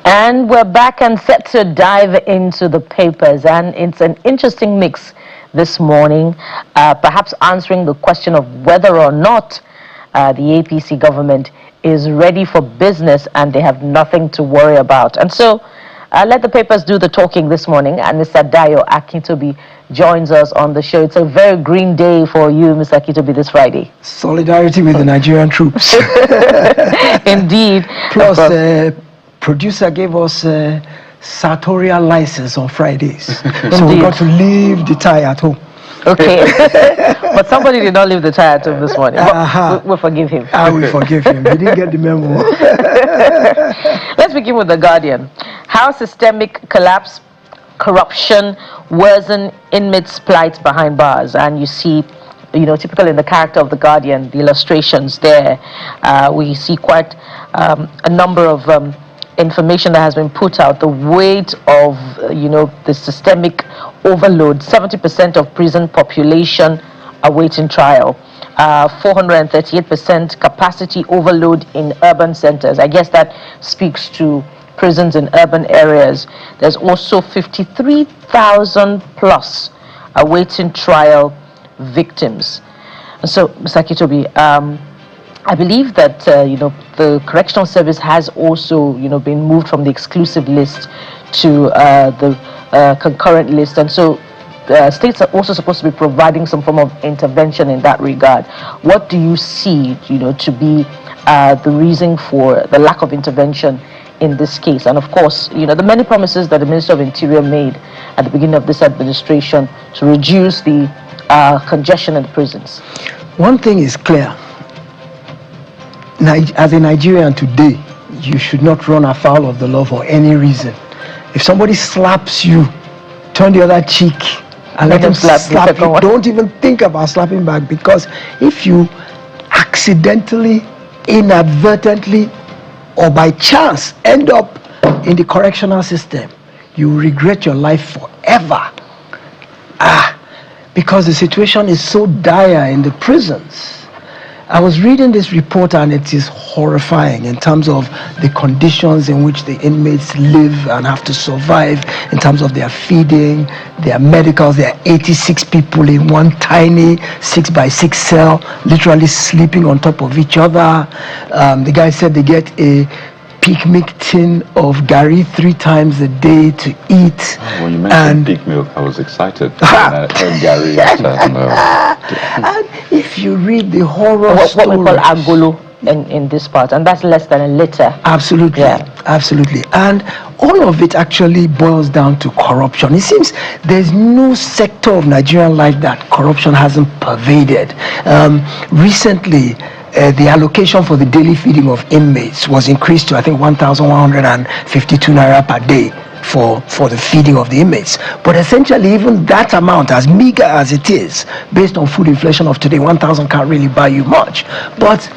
And we're back and set to dive into the papers, and it's an interesting mix this morning, perhaps answering the question of whether or not the APC government is ready for business and they have nothing to worry about. And so let the papers do the talking this morning, and Mr. Dayo Akintobi joins us on the show. It's a very green day for you, Mr. Akintobi, this Friday. Solidarity with the Nigerian troops. Indeed. Plus, producer gave us sartorial license on Fridays. So we got to leave the tie at home. Okay. But somebody did not leave the tie at home this morning. We'll forgive him. I will forgive him. He didn't get the memo. Let's begin with The Guardian. How systemic collapse, corruption worsen inmates' plight behind bars. And you see, typical in the character of The Guardian, the illustrations there, we see quite a number of information that has been put out, the weight of the systemic overload. 70% of prison population awaiting trial, 438% capacity overload in urban centers. I guess that speaks to prisons in urban areas. There's also 53,000 plus awaiting trial victims. And so, Mr. Akintobi, I believe that the Correctional Service has also been moved from the exclusive list to the concurrent list, and so states are also supposed to be providing some form of intervention in that regard. What do you see to be the reason for the lack of intervention in this case? And of course, the many promises that the Minister of Interior made at the beginning of this administration to reduce the congestion in the prisons. One thing is clear. As a Nigerian today, you should not run afoul of the law for any reason. If somebody slaps you, turn the other cheek and let them slap you. Don't even think about slapping back, because if you accidentally, inadvertently, or by chance end up in the correctional system, you regret your life forever. Because the situation is so dire in the prisons. I was reading this report and it is horrifying in terms of the conditions in which the inmates live and have to survive, in terms of their feeding, their medicals. There are 86 people in one tiny 6x6 cell, literally sleeping on top of each other. The guy said they get a picnic tin of Gary 3 times a day to eat. When you mentioned peak milk, I was excited when I heard Gary. And if you read the horror what we call agolo in this part, and that's less than a liter. Absolutely, absolutely. And all of it actually boils down to corruption. It seems there's no sector of Nigerian life that corruption hasn't pervaded. Recently, the allocation for the daily feeding of inmates was increased to, I think, 1,152 naira per day for the feeding of the inmates. But essentially, even that amount, as meager as it is, based on food inflation of today, 1,000 can't really buy you much. But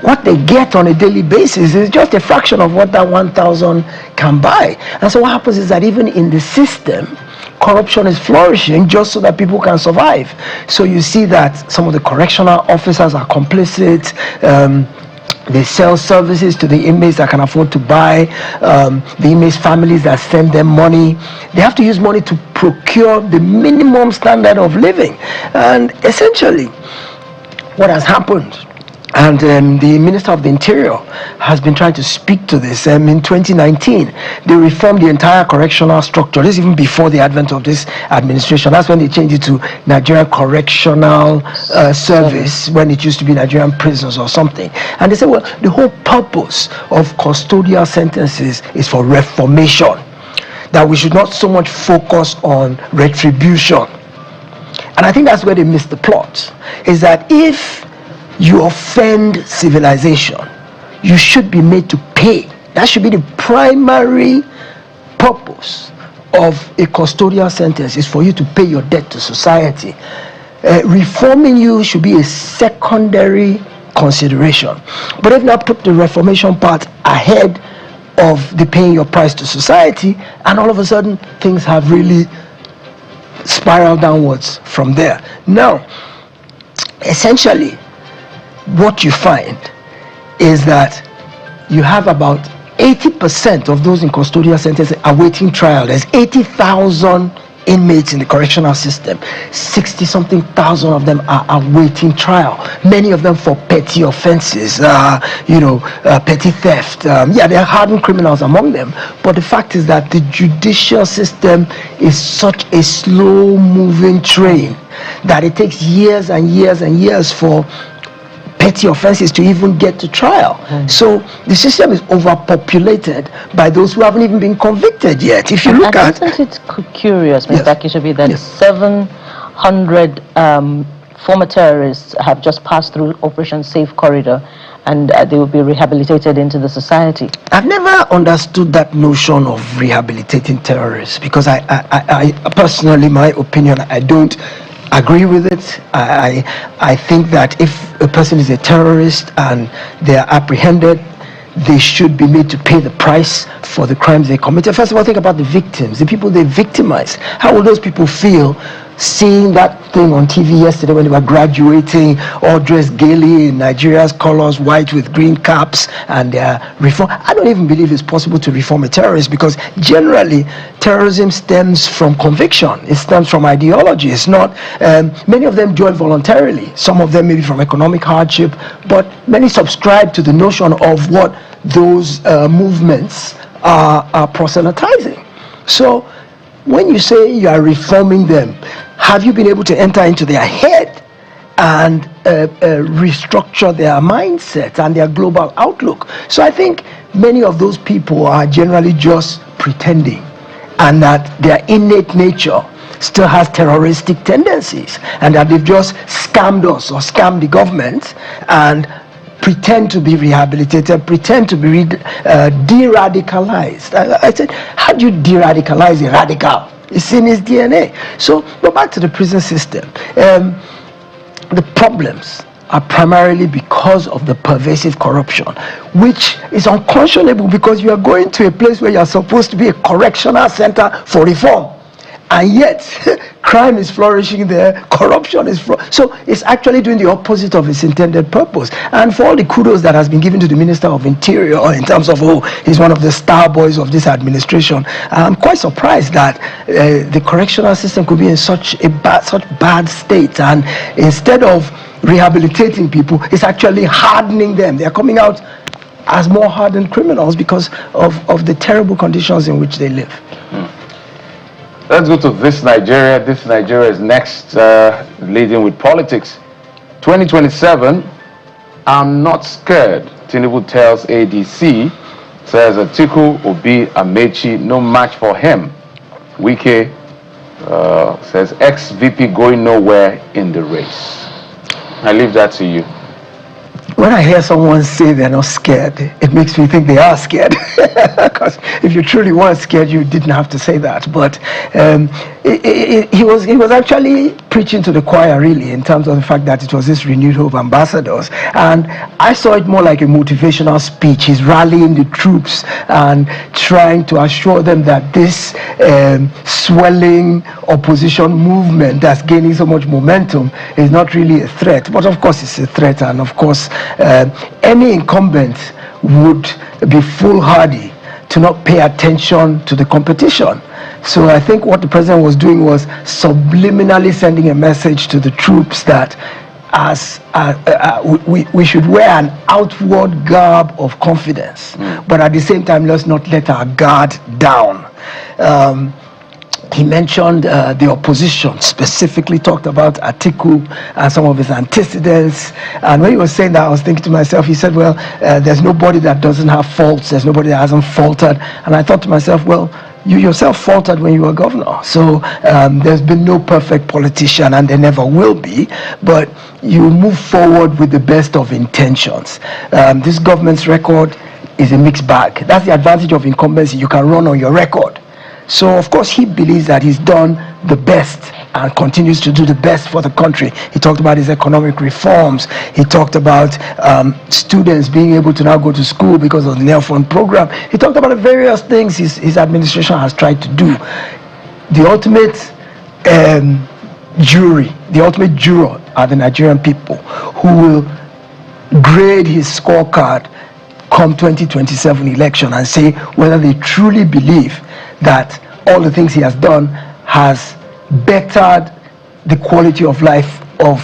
what they get on a daily basis is just a fraction of what that 1,000 can buy. And so what happens is that even in the system, corruption is flourishing just so that people can survive. So you see that some of the correctional officers are complicit. They sell services to the inmates that can afford to buy. The inmates' families that send them money, they have to use money to procure the minimum standard of living. And essentially, what has happened, and the Minister of the Interior has been trying to speak to this. In 2019, they reformed the entire correctional structure. This is even before the advent of this administration. That's when they changed it to Nigerian Correctional Service, when it used to be Nigerian Prisons or something. And they said, well, the whole purpose of custodial sentences is for reformation, that we should not so much focus on retribution. And I think that's where they missed the plot, is that if you offend civilization, you should be made to pay. That should be the primary purpose of a custodial sentence, is for you to pay your debt to society. Reforming you should be a secondary consideration. But if not, put the reformation part ahead of the paying your price to society, and all of a sudden things have really spiraled downwards from there. Now, essentially, what you find is that you have about 80% of those in custodial centers are awaiting trial. There's 80,000 inmates in the correctional system. 60-something thousand of them are awaiting trial. Many of them for petty offenses, petty theft. There are hardened criminals among them. But the fact is that the judicial system is such a slow-moving train that it takes years and years and years for petty offenses to even get to trial. So the system is overpopulated by those who haven't even been convicted yet. If you look at, isn't it curious, Mr. Kishobi, that 700 former terrorists have just passed through Operation Safe Corridor, and they will be rehabilitated into the society? I've never understood that notion of rehabilitating terrorists, because I personally, my opinion, I don't agree with it. I think that if a person is a terrorist and they are apprehended, they should be made to pay the price for the crimes they committed. First of all, think about the victims, the people they victimized. How will those people feel seeing that thing on TV yesterday when they were graduating, all dressed gaily in Nigeria's colors, white with green caps, and their reform? I don't even believe it's possible to reform a terrorist, because generally terrorism stems from conviction. It stems from ideology. It's not, many of them join voluntarily. Some of them maybe from economic hardship, but many subscribe to the notion of what those movements are proselytizing. So when you say you are reforming them, have you been able to enter into their head and restructure their mindset and their global outlook? So I think many of those people are generally just pretending, and that their innate nature still has terroristic tendencies, and that they've just scammed us or scammed the government and pretend to be rehabilitated, pretend to be de-radicalized. I said, how do you de-radicalize a radical? It's in his DNA. So go back to the prison system. The problems are primarily because of the pervasive corruption, which is unconscionable, because you are going to a place where you are supposed to be a correctional center for reform, and yet crime is flourishing there, corruption is so it's actually doing the opposite of its intended purpose. And for all the kudos that has been given to the Minister of Interior in terms of, he's one of the star boys of this administration, I'm quite surprised that the correctional system could be in such bad state, and instead of rehabilitating people, it's actually hardening them. They are coming out as more hardened criminals because of the terrible conditions in which they live. Let's go to This Nigeria. This Nigeria is next, leading with politics. 2027, I'm not scared. Tinubu tells ADC, says Atiku, Obi, Amechi, no match for him. Wike says ex-VP going nowhere in the race. I leave that to you. When I hear someone say they're not scared, it makes me think they are scared. Because if you truly weren't scared, you didn't have to say that. But he was actually preaching to the choir, really, in terms of the fact that it was this Renewed Hope ambassadors. And I saw it more like a motivational speech. He's rallying the troops and trying to assure them that this swelling opposition movement that's gaining so much momentum is not really a threat. But of course it's a threat, and of course any incumbent would be foolhardy to not pay attention to the competition. So I think what the president was doing was subliminally sending a message to the troops that we should wear an outward garb of confidence, but at the same time, let's not let our guard down. He mentioned the opposition, specifically talked about Atiku and some of his antecedents. And when he was saying that, I was thinking to myself, he said, well, there's nobody that doesn't have faults. There's nobody that hasn't faltered. And I thought to myself, well, you yourself faltered when you were governor. So there's been no perfect politician, and there never will be. But you move forward with the best of intentions. This government's record is a mixed bag. That's the advantage of incumbency. You can run on your record. So, of course, he believes that he's done the best and continues to do the best for the country. He talked about his economic reforms. He talked about students being able to now go to school because of the Nail Fund program. He talked about the various things his administration has tried to do. The ultimate jury, the ultimate juror are the Nigerian people, who will grade his scorecard come 2027 election and say whether they truly believe that all the things he has done has bettered the quality of life of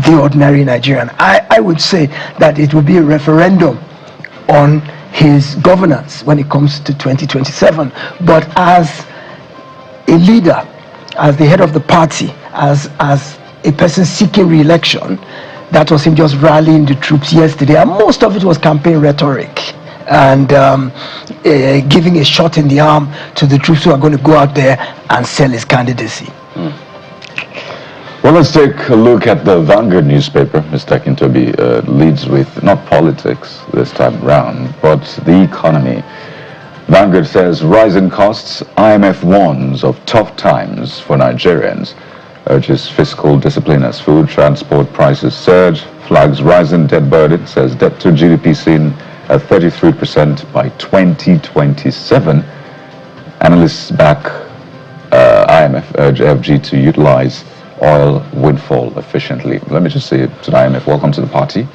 the ordinary Nigerian. I would say that it will be a referendum on his governance when it comes to 2027. But as a leader, as the head of the party, as a person seeking re-election, that was him just rallying the troops yesterday, and most of it was campaign rhetoric and giving a shot in the arm to the troops who are going to go out there and sell his candidacy. Well, let's take a look at the Vanguard newspaper. Mr. Kintobi leads with not politics this time round, but the economy. Vanguard says rising costs, IMF warns of tough times for Nigerians, urges fiscal discipline as food, transport prices surge, flags rising debt burden, says debt to GDP seen at 33% by 2027. Analysts back IMF urge FG to utilize oil windfall efficiently. Let me just say to the IMF, welcome to the party.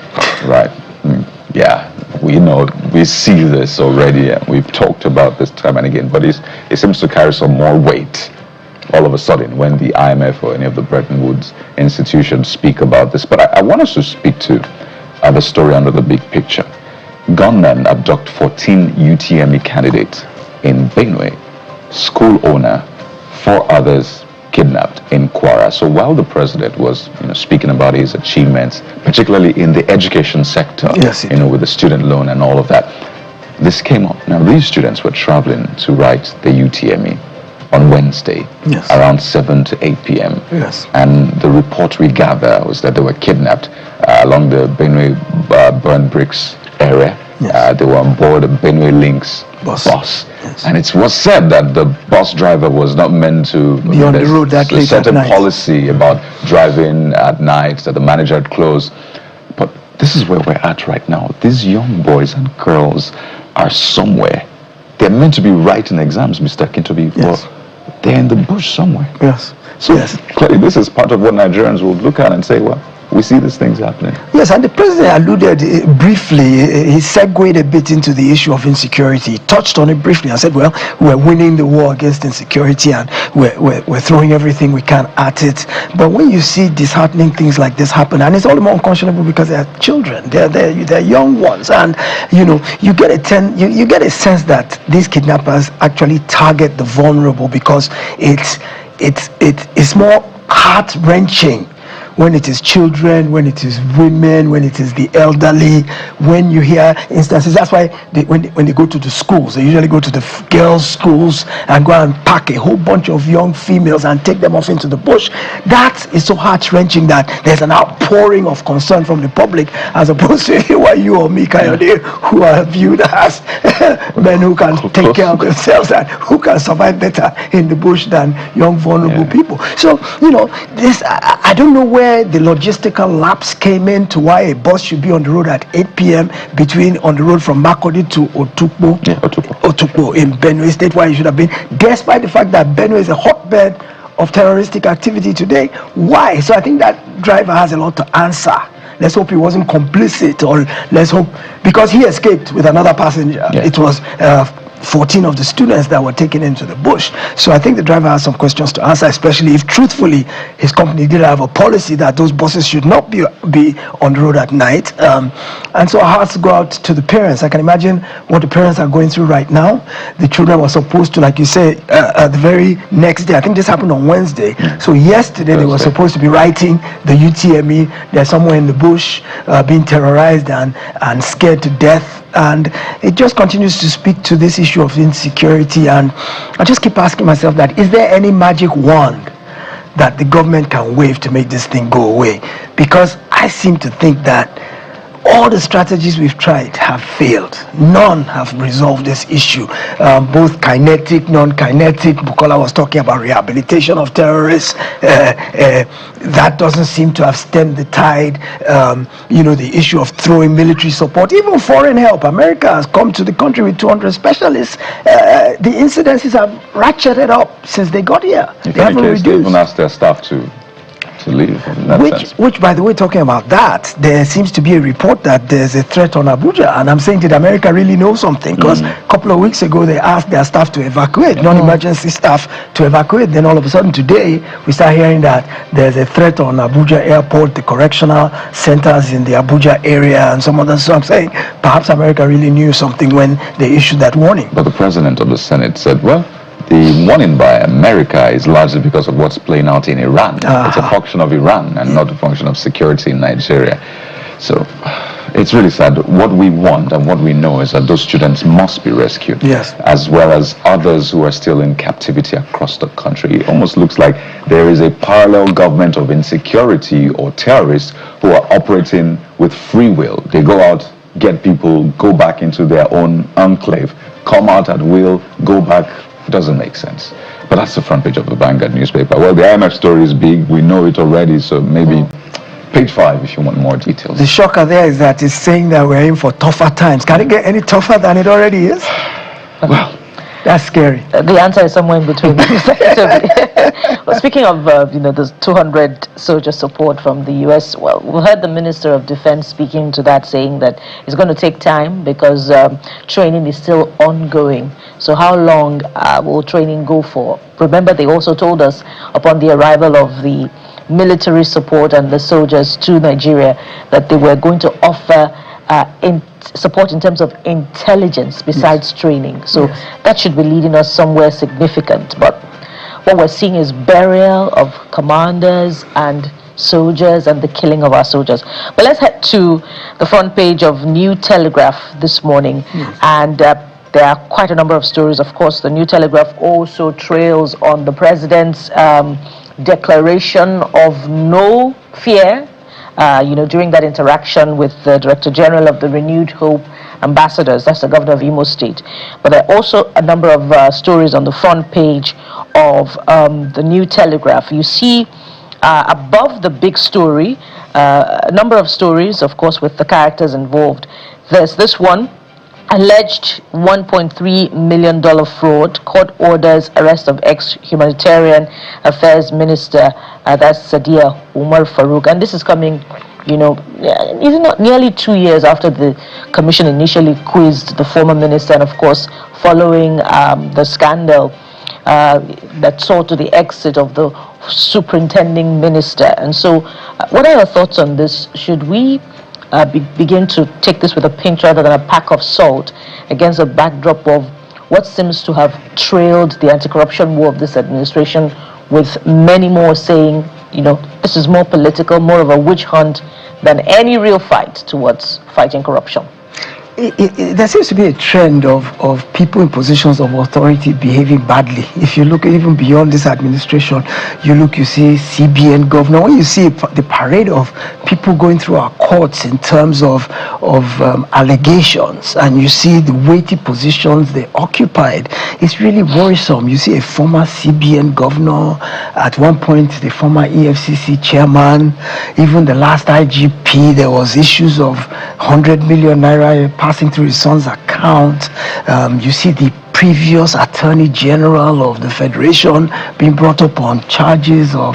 Right. Yeah, we know, we see this already, and we've talked about this time and again, but it seems to carry some more weight all of a sudden when the IMF or any of the Bretton Woods institutions speak about this. But I want us to speak to the story under the big picture. Gunmen abduct 14 UTME candidates in Benue. School owner, 4 others kidnapped in Kwara. So while the president was, speaking about his achievements, particularly in the education sector, yes, with the student loan and all of that, this came up. Now, these students were traveling to write the UTME on Wednesday, yes, around 7 to 8 p.m. Yes. And the report we gather was that they were kidnapped along the Benue Burn Bricks area. Yes. They were on board a Benue Links bus. Yes. And it was said that the bus driver was not meant to be on the road that late at night. A policy about driving at night, that the manager had closed. But this is where we're at right now. These young boys and girls are somewhere. They're meant to be writing exams, Mr. Kintobi, yes, but they're in the bush somewhere. Yes. So yes, clearly this is part of what Nigerians will look at and say, well, we see these things happening. Yes, and the president alluded briefly, he segued a bit into the issue of insecurity. He touched on it briefly and said, well, we're winning the war against insecurity and we're throwing everything we can at it. But when you see disheartening things like this happen, and it's all the more unconscionable because they're children, they're young ones, and you get a sense that these kidnappers actually target the vulnerable because it's more heart-wrenching when it is children, when it is women, when it is the elderly, when you hear instances. That's why when they go to the schools, they usually go to the girls' schools and go and pack a whole bunch of young females and take them off into the bush. That is so heart-wrenching that there's an outpouring of concern from the public, as opposed to you or me, Kayode, who are viewed as men who can take care of themselves and who can survive better in the bush than young vulnerable people. So this I don't know where the logistical lapse came in to why a bus should be on the road at 8 p.m. on the road from Makurdi to Otukpo in Benue State, where it should have been, despite the fact that Benue is a hotbed of terroristic activity today. Why? So I think that driver has a lot to answer. Let's hope he wasn't complicit, or let's hope, because he escaped with another passenger. Yeah. It was 14 of the students that were taken into the bush. So I think the driver has some questions to answer, especially if truthfully his company did have a policy that those buses should not be on the road at night. And so our hearts go out to the parents. I can imagine what the parents are going through right now. The children were supposed to, like you say, the very next day, I think this happened on Wednesday. So yesterday they were supposed to be writing the UTME. They're somewhere in the bush being terrorized and scared to death. And it just continues to speak to this issue of insecurity. And I just keep asking myself that, is there any magic wand that the government can wave to make this thing go away? Because I seem to think that all the strategies we've tried have failed. None have resolved this issue. Both kinetic, non-kinetic. Bukola was talking about rehabilitation of terrorists. That doesn't seem to have stemmed the tide. The issue of throwing military support, even foreign help. America has come to the country with 200 specialists. The incidences have ratcheted up since they got here. They haven't reduced. They even asked their staff to to leave in that sense. Which, by the way, talking about that, there seems to be a report that there's a threat on Abuja, and I'm saying, did America really know something? Because a couple of weeks ago, they asked their staff to evacuate, non-emergency staff to evacuate. Then all of a sudden today, we start hearing that there's a threat on Abuja airport, the correctional centers in the Abuja area, and some other. So I'm saying, perhaps America really knew something when they issued that warning. But the president of the Senate said, well, the warning by America is largely because of what's playing out in Iran. It's a function of Iran and not a function of security in Nigeria. So it's really sad. What we want and what we know is that those students must be rescued. Yes. As well as others who are still in captivity across the country. It almost looks like there is a parallel government of insecurity or terrorists who are operating with free will. They go out, get people, go back into their own enclave, come out at will, go back. Doesn't make sense. But that's the front page of the Vanguard newspaper. Well, the IMF story is big. We know it already. So maybe page 5 if you want more details. The shocker there is that it's saying that we're in for tougher times. Can it get any tougher than it already is? Well, that's scary. The answer is somewhere in between. Well, speaking of, there's 200 soldier support from the U.S. Well, we heard the Minister of Defense speaking to that, saying that it's going to take time because training is still ongoing. So how long will training go for? Remember, they also told us upon the arrival of the military support and the soldiers to Nigeria that they were going to offer support in terms of intelligence besides training. So that should be leading us somewhere significant. But what we're seeing is burial of commanders and soldiers and the killing of our soldiers. But let's head to the front page of New Telegraph this morning. And there are quite a number of stories. Of course, the New Telegraph also trails on the president's declaration of no fear during that interaction with the Director General of the Renewed Hope Ambassadors, that's the governor of Imo State. But there are also a number of stories on the front page of the New Telegraph. You see above the big story, a number of stories, of course, with the characters involved. There's this one, alleged $1.3 million fraud, court orders arrest of ex-humanitarian affairs minister, that's Sadia Umar Farouk. And this is coming, even not nearly 2 years after the commission initially quizzed the former minister, and of course, following the scandal that saw to the exit of the superintending minister. And so, what are your thoughts on this? Should we begin to take this with a pinch rather than a pack of salt against a backdrop of what seems to have trailed the anti-corruption war of this administration, with many more saying, this is more political, more of a witch hunt than any real fight towards fighting corruption? There seems to be a trend of people in positions of authority behaving badly. If you look even beyond this administration, you see CBN governor, when you see the parade of people going through our courts in terms of allegations, and you see the weighty positions they occupied, it's really worrisome. You see a former CBN governor, at one point the former EFCC chairman, even the last IGP, there was issues of 100 million naira passing through his son's account. You see the previous Attorney General of the Federation being brought up on charges of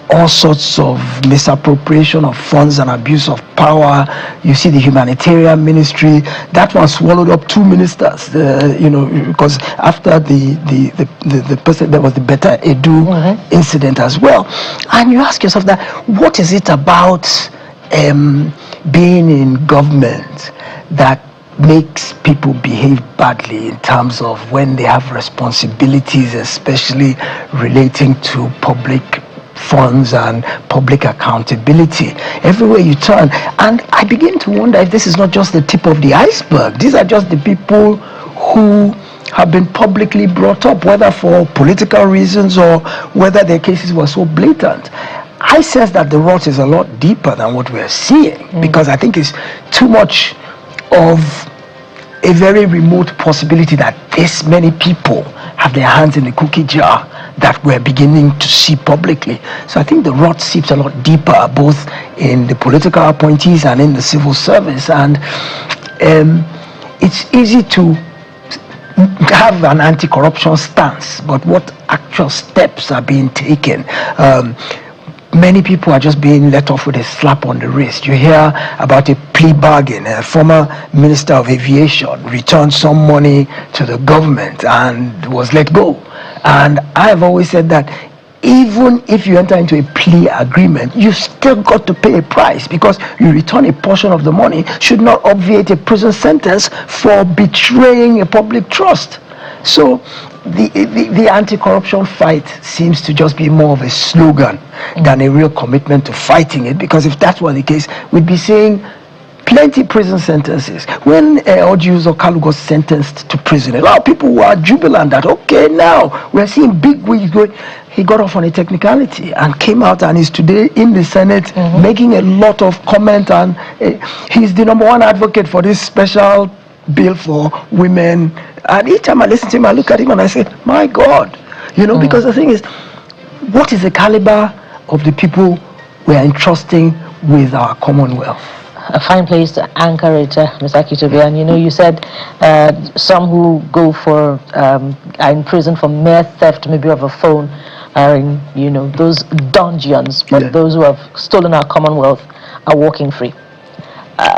all sorts of misappropriation of funds and abuse of power. You see the humanitarian ministry, that one swallowed up 2 ministers, because after the person, there was the Better Edu incident as well. And you ask yourself that, what is it about being in government that makes people behave badly in terms of when they have responsibilities, especially relating to public funds and public accountability everywhere you turn? And I begin to wonder if this is not just the tip of the iceberg. These are just the people who have been publicly brought up, whether for political reasons or whether their cases were so blatant. I sense that the rot is a lot deeper than what we're seeing, because I think it's too much of a very remote possibility that this many people have their hands in the cookie jar that we're beginning to see publicly. So I think the rot seeps a lot deeper, both in the political appointees and in the civil service. And it's easy to have an anti-corruption stance, but what actual steps are being taken? many people are just being let off with a slap on the wrist. You hear about a plea bargain. A former minister of aviation returned some money to the government and was let go. And I've always said that even if you enter into a plea agreement, you still got to pay a price, because you return a portion of the money should not obviate a prison sentence for betraying a public trust. So the anti-corruption fight seems to just be more of a slogan than a real commitment to fighting it, because if that were the case, we'd be seeing plenty prison sentences. When Ojius Okalu got sentenced to prison, a lot of people were jubilant that, okay, now we're seeing big wigs going. He got off on a technicality and came out and is today in the Senate making a lot of comment, and he's the #1 advocate for this special bill for women. And each time I listen to him, I look at him and I say, my God, because the thing is, what is the caliber of the people we are entrusting with our Commonwealth? A fine place to anchor it, Mr. Akitobi. And you said some who go for are in prison for mere theft, maybe of a phone, are in those dungeons, but those who have stolen our Commonwealth are walking free.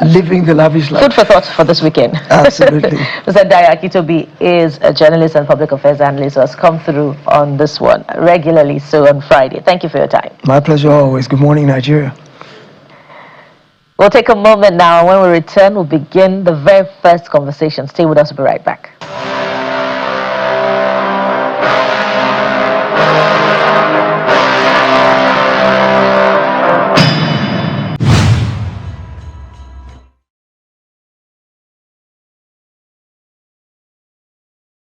Living the lavish life. Food for thought for this weekend. Absolutely. Mr. Daya Akitobi is a journalist and public affairs analyst who has come through on this one regularly, so on Friday. Thank you for your time. My pleasure always. Good morning, Nigeria. We'll take a moment now, and when we return, we'll begin the very first conversation. Stay with us, we'll be right back.